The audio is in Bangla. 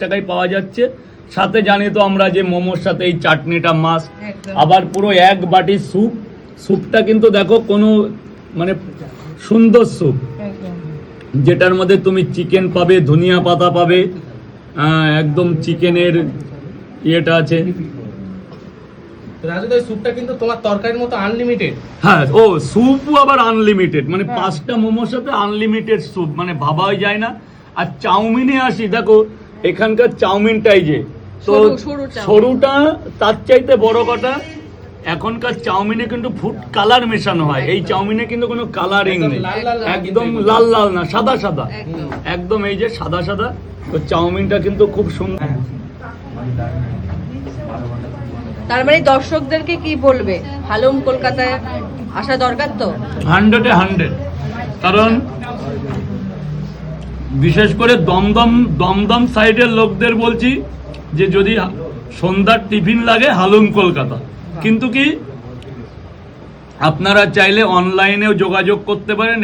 টাকায় পাওয়া যাচ্ছে। সাথে জানি তো আমরা যে মোমোর সাথে এই চাটনিটা মাস্ট। আবার পুরো এক বাটি স্যুপ, স্যুপটা কিন্তু দেখো কোনো মানে সুন্দর স্যুপ, যেটার মধ্যে তুমি চিকেন পাবে, ধনিয়া পাতা পাবে, একদম চিকেনের ইয়েটা আছে। রাজু ভাই স্যুপটা কিন্তু তোমার তরকারির মতো আনলিমিটেড। হ্যাঁ, ও স্যুপও আবার আনলিমিটেড, মানে 5টা মোমোর সাথে আনলিমিটেড স্যুপ, মানে ভাবাই যায় না। আর চাউমিনে আসি, দেখো এখানকার চাউমিনটাই যে তো সরুটা তার চাইতে বড় কথা, এখনকার চাউমিনে কিন্তু ফুড কালার মেশানো হয়, এই চাউমিনে কিন্তু কোনো কালারিং নেই, একদম লাল লাল না, সাদা সাদা, একদম এই যে সাদা সাদা। তো চাউমিনটা কিন্তু খুব সুন্দর। তার মানে দর্শকদেরকে কি বলবে, হালুম কলকাতায় আসা দরকার তো? 100-এ 100, কারণ বিশেষ করে দমদম সাইডের লোকদের বলছি যে যদি সন্ধ্যার টিফিন লাগে হালুম কলকাতা। কিন্তু কি আপনারা চাইলে অনলাইনেও যোগাযোগ করতে পারেন।